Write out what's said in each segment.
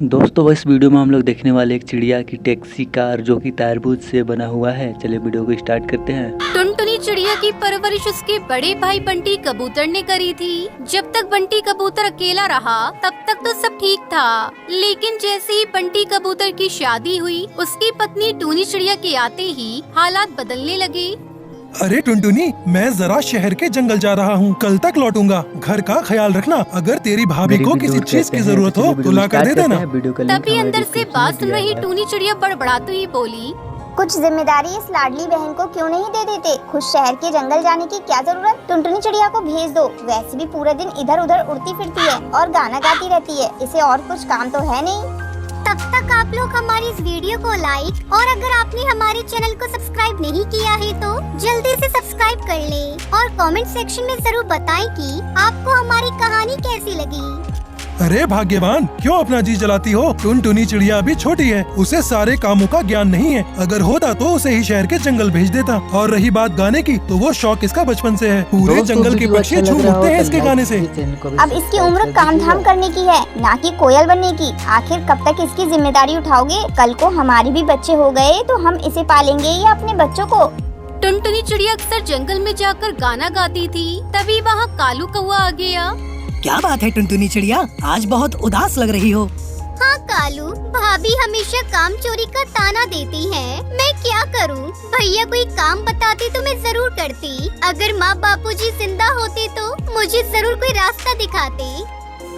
दोस्तों इस वीडियो में हम लोग देखने वाले एक चिड़िया की टैक्सी कार जो कि तरबूज से बना हुआ है। चलिए वीडियो को स्टार्ट करते हैं। टुनटुनी चिड़िया की परवरिश उसके बड़े भाई बंटी कबूतर ने करी थी। जब तक बंटी कबूतर अकेला रहा तब तक तो सब ठीक था, लेकिन जैसे ही बंटी कबूतर की शादी हुई उसकी पत्नी टूनी चिड़िया के आते ही हालात बदलने लगे। अरे टुनटुनी, मैं जरा शहर के जंगल जा रहा हूँ, कल तक लौटूंगा। घर का ख्याल रखना। अगर तेरी भाभी को किसी चीज की जरूरत हो तो ला कर दे देना। तभी अंदर से बात सुन रही टूनी चिड़िया बड़बड़ाती हुई बोली, कुछ जिम्मेदारी इस लाडली बहन को क्यों नहीं दे देते? खुद शहर के जंगल जाने की क्या जरूरत? टुनटुनी चिड़िया को भेज दो। वैसे भी पूरा दिन इधर उधर उड़ती फिरती है और गाना गाती रहती है, इसे और कुछ काम तो है नहीं। तब तक आप लोग हमारी इस वीडियो को लाइक और अगर आपने हमारे चैनल को सब्सक्राइब नहीं किया है तो जल्दी से सब्सक्राइब कर लें और कमेंट सेक्शन में जरूर बताएं कि आपको हमारी कहानी कैसी लगी। अरे भाग्यवान, क्यों अपना जी जलाती हो? टुनटुनी चिड़िया अभी छोटी है, उसे सारे कामों का ज्ञान नहीं है। अगर होता तो उसे ही शहर के जंगल भेज देता। और रही बात गाने की, तो वो शौक इसका बचपन से है। पूरे जंगल के पक्षी झूम उठते हैं इसके गाने से। अब इसकी उम्र काम धाम करने की है, ना कि कोयल बनने की। आखिर कब तक इसकी जिम्मेदारी उठाओगे? कल को हमारे भी बच्चे हो गए तो हम इसे पालेंगे या अपने बच्चों को? टुनटुनी चिड़िया अक्सर जंगल में जाकर गाना गाती थी। तभी वहाँ कालू कौवा आ गया। क्या बात है टुनटुनी चिड़िया, आज बहुत उदास लग रही हो। हाँ कालू, भाभी हमेशा काम चोरी का ताना देती है। मैं क्या करूँ? भैया कोई काम बताते तो मैं जरूर करती। अगर माँ बापूजी जिंदा होते तो मुझे जरूर कोई रास्ता दिखाते।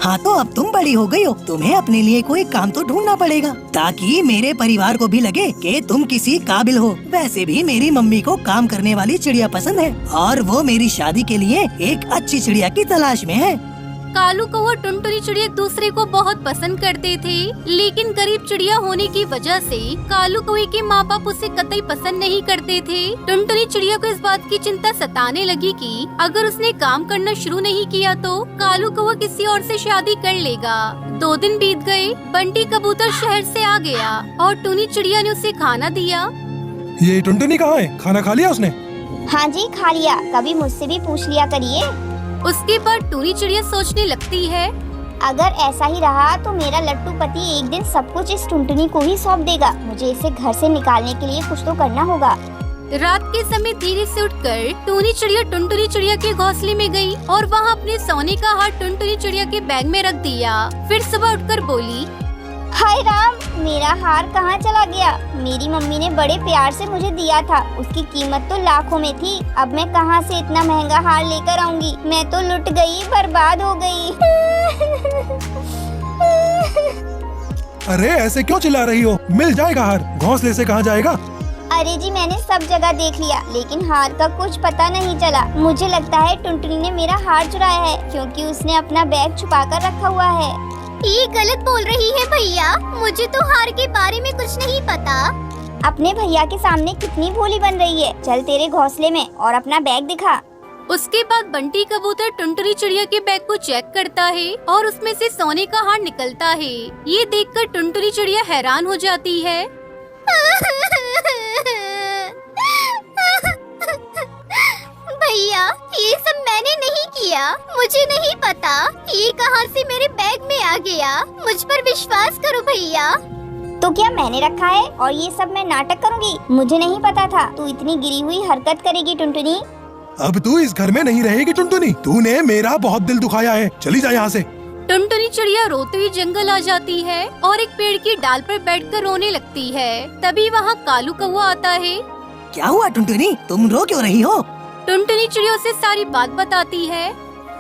हाँ तो अब तुम बड़ी हो गई हो, तुम्हें अपने लिए कोई काम तो ढूंढना पड़ेगा ताकि मेरे परिवार को भी लगे कि तुम किसी काबिल हो। वैसे भी मेरी मम्मी को काम करने वाली चिड़िया पसंद है और वो मेरी शादी के लिए एक अच्छी चिड़िया की तलाश में है। कालू कौवा टुनटुनी चिड़िया एक दूसरे को बहुत पसंद करते थे, लेकिन गरीब चिड़िया होने की वजह से कालू कौवे के माँ बाप उसे कतई पसंद नहीं करते थे। टुनटुनी चिड़िया को इस बात की चिंता सताने लगी कि अगर उसने काम करना शुरू नहीं किया तो कालू कौवा किसी और से शादी कर लेगा। 2 दिन बीत गए। बंटी कबूतर शहर से आ गया और टूनी चिड़िया ने उसे खाना दिया। ये टुनटुनी कहाँ है? खाना खा लिया उसने? हाँ जी, खा लिया। कभी मुझसे भी पूछ लिया करिए। उसके बाद टूनी चिड़िया सोचने लगती है, अगर ऐसा ही रहा तो मेरा लट्टू पति एक दिन सब कुछ इस टुनटुनी को ही सौंप देगा। मुझे इसे घर से निकालने के लिए कुछ तो करना होगा। रात के समय धीरे से उठकर टूनी चिड़िया टुनटुनी चिड़िया के घोंसले में गई और वहाँ अपने सोने का हार टुनटुनी चिड़िया के बैग में रख दिया। फिर सुबह उठकर बोली, हाय राम, मेरा हार कहाँ चला गया? मेरी मम्मी ने बड़े प्यार से मुझे दिया था, उसकी कीमत तो लाखों में थी। अब मैं कहाँ से इतना महंगा हार लेकर आऊंगी? मैं तो लुट गई, बर्बाद हो गई। अरे ऐसे क्यों चिल्ला रही हो? मिल जाएगा हार, घोंसले से कहाँ जाएगा? अरे जी, मैंने सब जगह देख लिया लेकिन हार का कुछ पता नहीं चला। मुझे लगता है टुनटुनी ने मेरा हार चुराया है, क्योंकि उसने अपना बैग छुपा कर रखा हुआ है। ये गलत बोल रही है भैया, मुझे तो हार के बारे में कुछ नहीं पता। अपने भैया के सामने कितनी भोली बन रही है। चल तेरे घोंसले में और अपना बैग दिखा। उसके बाद बंटी कबूतर टुनटुनी चिड़िया के बैग को चेक करता है और उसमें से सोने का हार निकलता है। ये देखकर टुनटुनी चिड़िया हैरान हो जाती है। भैया, ये सब मैंने नहीं किया, मुझे नहीं पता ये कहां से मेरे बैग में आ गया। मुझ पर विश्वास करो भैया। तो क्या मैंने रखा है और ये सब मैं नाटक करूंगी? मुझे नहीं पता था तू इतनी गिरी हुई हरकत करेगी टुनटुनी। अब तू इस घर में नहीं रहेगी टुनटुनी, तूने मेरा बहुत दिल दुखाया है। चली जा यहाँ से। टुनटुनी चिड़िया रोते हुए जंगल आ जाती है और एक पेड़ की डाल पर बैठकर रोने लगती है। तभी वहाँ कालू कौवा आता है। क्या हुआ टुनटुनी, तुम रो क्यों रही हो? टुनटुनी चिड़िया उसे सारी बात बताती है।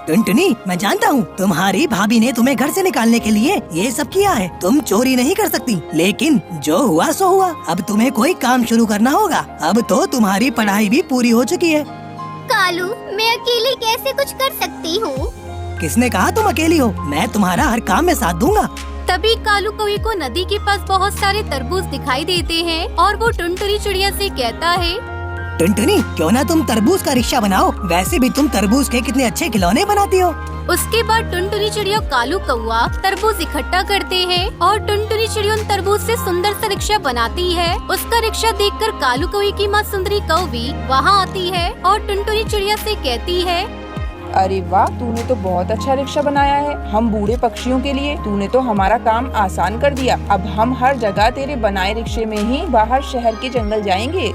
टुनटुनी, मैं जानता हूँ तुम्हारी भाभी ने तुम्हें घर से निकालने के लिए ये सब किया है। तुम चोरी नहीं कर सकती, लेकिन जो हुआ सो हुआ। अब तुम्हें कोई काम शुरू करना होगा। अब तो तुम्हारी पढ़ाई भी पूरी हो चुकी है। कालू, मैं अकेले कैसे कुछ कर सकती हूँ? किसने कहा तुम अकेली हो? मैं तुम्हारा हर काम में साथ दूंगा। तभी कालू कौवे को नदी के पास बहुत सारे तरबूज दिखाई देते हैं और वो टुनटुनी चिड़िया से कहता है, टुनटुनी, क्यों ना तुम तरबूज का रिक्शा बनाओ? वैसे भी तुम तरबूज के कितने अच्छे खिलौने बनाती हो। उसके बाद टुनटुनी चिड़िया कालू कौवा तरबूज इकट्ठा करते हैं और टुनटुनी चिड़िया उन तरबूज से सुंदर सा रिक्शा बनाती है। उसका रिक्शा देखकर कालू कौवे की माँ सुंदरी कौवी वहाँ आती है और टुनटुनी चिड़िया से कहती है, अरे वाह, तूने तो बहुत अच्छा रिक्शा बनाया है। हम बूढ़े पक्षियों के लिए तूने तो हमारा काम आसान कर दिया। अब हम हर जगह तेरे बनाए रिक्शे में ही बाहर शहर के जंगल जाएंगे।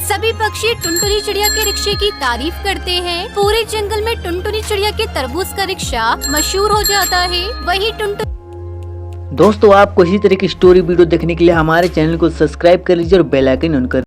सभी पक्षी टुनटुनी चिड़िया के रिक्शे की तारीफ करते हैं। पूरे जंगल में टुनटुनी चिड़िया के तरबूज का रिक्शा मशहूर हो जाता है। वही टुनटुनी दोस्तों, आपको इसी तरह की स्टोरी वीडियो देखने के लिए हमारे चैनल को सब्सक्राइब कर लीजिए और बेल आइकन ऑन कर